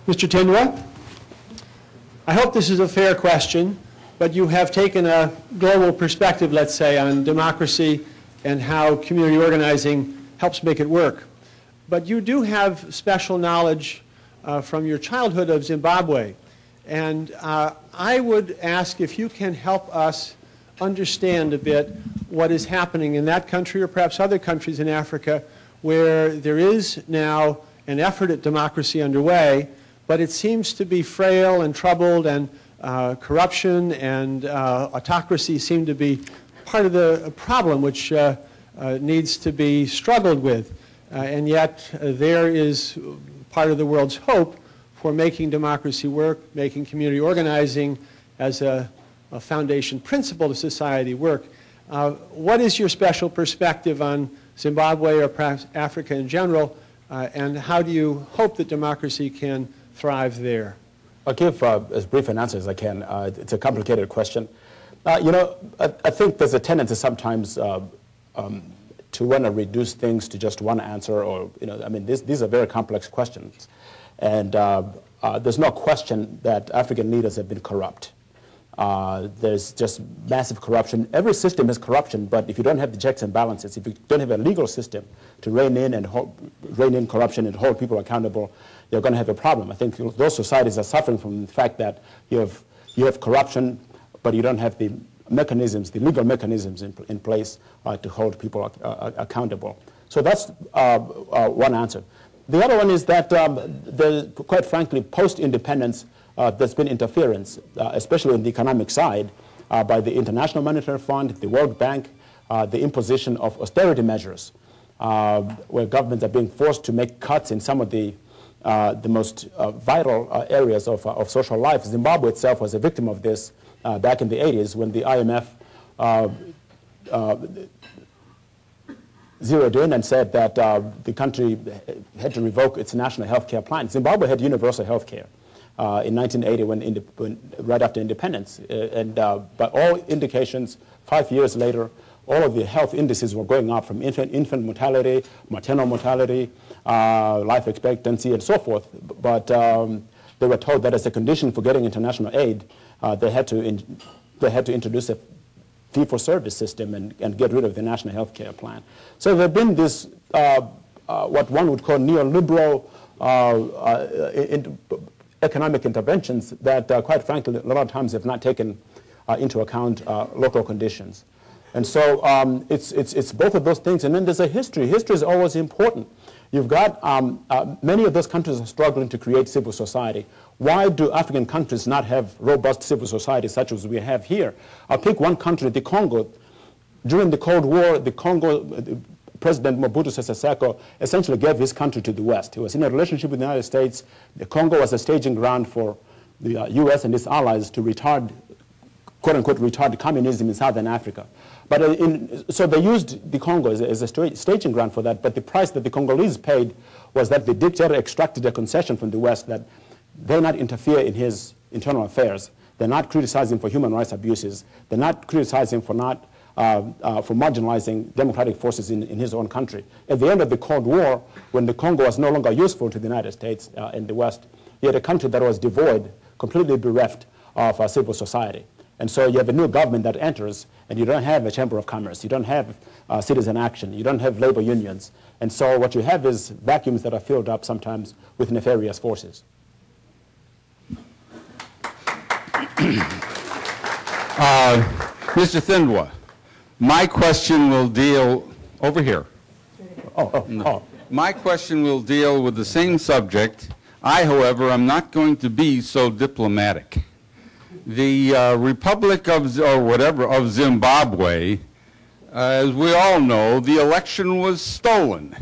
Mr. Thindwa, I hope this is a fair question, but you have taken a global perspective, let's say, on democracy and how community organizing helps make it work. But you do have special knowledge from your childhood of Zimbabwe. And I would ask if you can help us understand a bit what is happening in that country or perhaps other countries in Africa where there is now an effort at democracy underway, but it seems to be frail and troubled, and corruption and autocracy seem to be part of the problem which needs to be struggled with. And yet there is part of the world's hope for making democracy work, making community organizing as a foundation principle to society work. What is your special perspective on Zimbabwe or perhaps Africa in general, and how do you hope that democracy can thrive there? I'll give as brief an answer as I can. It's a complicated question. You know, I think there's a tendency sometimes to want to reduce things to just one answer, or, you know, I mean, these are very complex questions. And there's no question that African leaders have been corrupt. There's just massive corruption. Every system has corruption, but if you don't have the checks and balances, if you don't have a legal system to rein in corruption and hold people accountable, you're going to have a problem. I think those societies are suffering from the fact that you have corruption, but you don't have the mechanisms, the legal mechanisms in place to hold people accountable. So that's one answer. The other one is that, quite frankly, post-independence, there's been interference, especially on the economic side, by the International Monetary Fund, the World Bank, the imposition of austerity measures, where governments are being forced to make cuts in some of the most vital areas of social life. Zimbabwe itself was a victim of this back in the 80s when the IMF zeroed in and said that the country had to revoke its national health care plan. Zimbabwe had universal health care in 1980 right after independence. By all indications, 5 years later, all of the health indices were going up, from infant mortality, maternal mortality, life expectancy, and so forth. But they were told that as a condition for getting international aid, they had to introduce a fee-for-service system and get rid of the national health care plan. So there have been this, what one would call neoliberal economic interventions that, quite frankly, a lot of times have not taken into account local conditions. And so it's both of those things. And then there's a history. History is always important. You've got many of those countries are struggling to create civil society. Why do African countries not have robust civil society such as we have here? I'll pick one country, the Congo. During the Cold War, the Congo, President Mobutu Sese Seko essentially gave his country to the West. He was in a relationship with the United States. The Congo was a staging ground for the U.S. and its allies to retard, quote-unquote, retard communism in Southern Africa. But so they used the Congo as a staging ground for that, but the price that the Congolese paid was that the dictator extracted a concession from the West that they not interfere in his internal affairs. They're not criticizing for human rights abuses. They're not criticizing for marginalizing democratic forces in his own country. At the end of the Cold War, when the Congo was no longer useful to the United States and the West, you had a country that was devoid, completely bereft of civil society. And so you have a new government that enters, and you don't have a chamber of commerce. You don't have citizen action. You don't have labor unions. And so what you have is vacuums that are filled up sometimes with nefarious forces. Mr. Thindwa, my question will deal over here. My question will deal with the same subject. I, however, am not going to be so diplomatic. The Republic of Zimbabwe, as we all know, the election was stolen.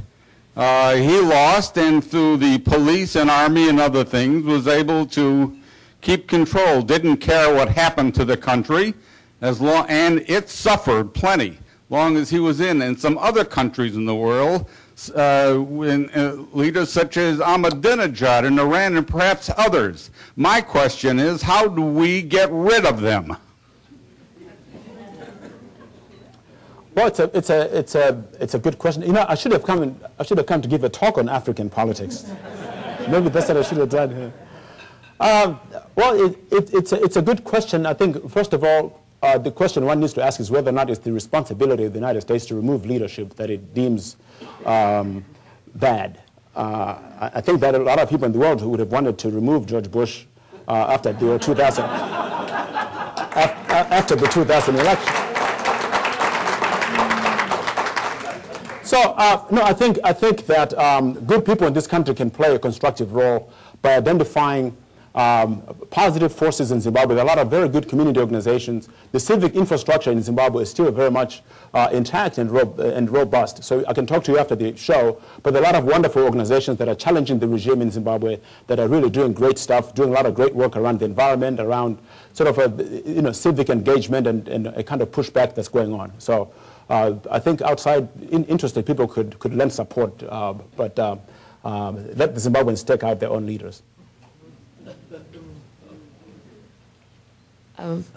He lost, and through the police and army and other things was able to keep control, didn't care what happened to the country, and it suffered plenty long as he was in. And some other countries in the world, leaders such as Ahmadinejad in Iran and perhaps others. My question is, how do we get rid of them? Well, it's a good question. You know, I should have come to give a talk on African politics. Maybe that's what I should have done here. Well, it's a good question. I think, first of all, the question one needs to ask is whether or not it's the responsibility of the United States to remove leadership that it deems bad. I think that a lot of people in the world who would have wanted to remove George Bush after the 2000 after the 2000 election. So no, I think that good people in this country can play a constructive role by identifying positive forces in Zimbabwe. There are a lot of very good community organizations. The civic infrastructure in Zimbabwe is still very much intact and robust. So I can talk to you after the show, but there are a lot of wonderful organizations that are challenging the regime in Zimbabwe that are really doing great stuff, doing a lot of great work around the environment, around sort of a civic engagement and a kind of pushback that's going on. So I think outside interested people could lend support, but let the Zimbabweans take out their own leaders.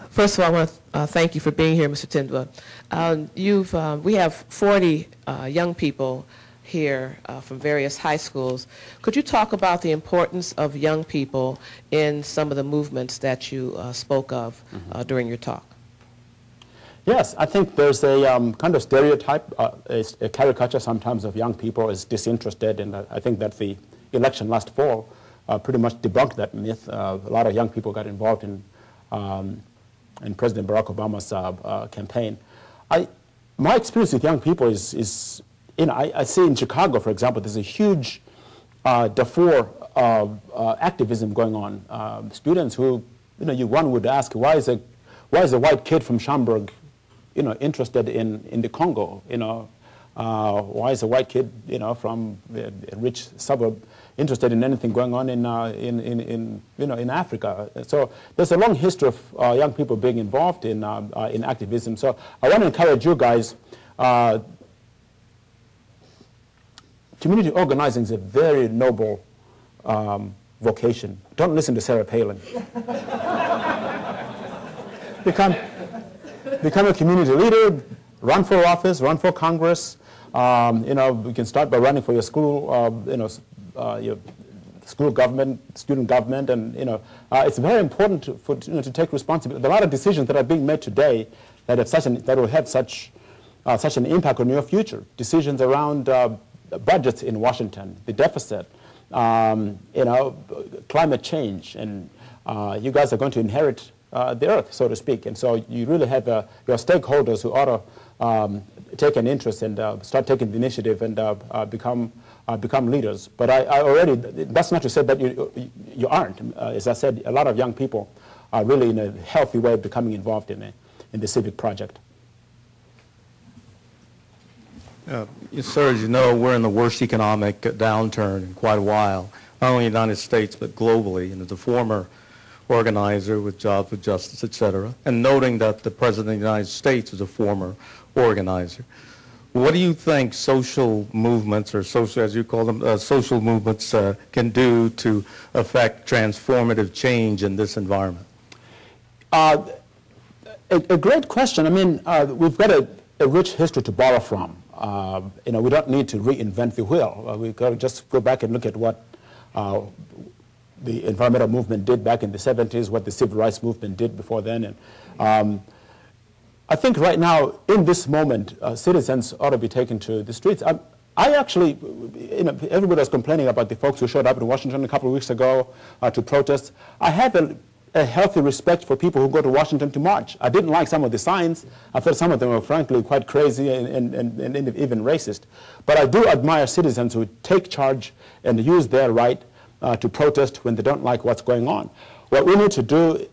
First of all, I want to thank you for being here, Mr. Thindwa. We have 40 young people here from various high schools. Could you talk about the importance of young people in some of the movements that you spoke of during your talk? Yes, I think there's a kind of stereotype, a caricature sometimes of young people as disinterested, and I think that the election last fall pretty much debunked that myth. A lot of young people got involved in President Barack Obama's campaign. My experience with young people is I see in Chicago, for example, there's a huge Darfur activism going on. Students who, one would ask, why is a white kid from Schaumburg, interested in the Congo? Why is a white kid, from a rich suburb interested in anything going on in Africa? So there's a long history of young people being involved in activism. So I want to encourage you guys. Community organizing is a very noble vocation. Don't listen to Sarah Palin. Become a community leader, run for office, run for Congress. We can start by running for your school, your school government, student government, and it's very important to take responsibility. There are a lot of decisions that are being made today that will have such an impact on your future. Decisions around budgets in Washington, the deficit, climate change, and you guys are going to inherit the earth, so to speak. And so you really have your stakeholders who ought to take an interest and start taking the initiative and become leaders. But I already, that's not to say that you aren't. As I said, a lot of young people are really in a healthy way becoming involved in the civic project. Sir, as you know, we're in the worst economic downturn in quite a while, not only in the United States, but globally. And as a former organizer with Jobs with Justice, et cetera, and noting that the President of the United States is a former organizer, what do you think social movements, or social, as you call them, social movements can do to affect transformative change in this environment? A great question. I mean, we've got a rich history to borrow from. We don't need to reinvent the wheel. We've got to just go back and look at what the environmental movement did back in the 70s, what the civil rights movement did before then. And I think right now, in this moment, citizens ought to be taken to the streets. I actually, everybody was complaining about the folks who showed up in Washington a couple of weeks ago to protest. I have a healthy respect for people who go to Washington to march. I didn't like some of the signs. I thought some of them were frankly quite crazy and even racist. But I do admire citizens who take charge and use their right to protest when they don't like what's going on. What we need to do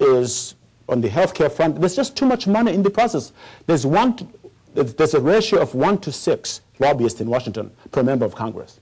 is, on the healthcare front, there's just too much money in the process. There's a ratio of 1 to 6 lobbyists in Washington per member of Congress.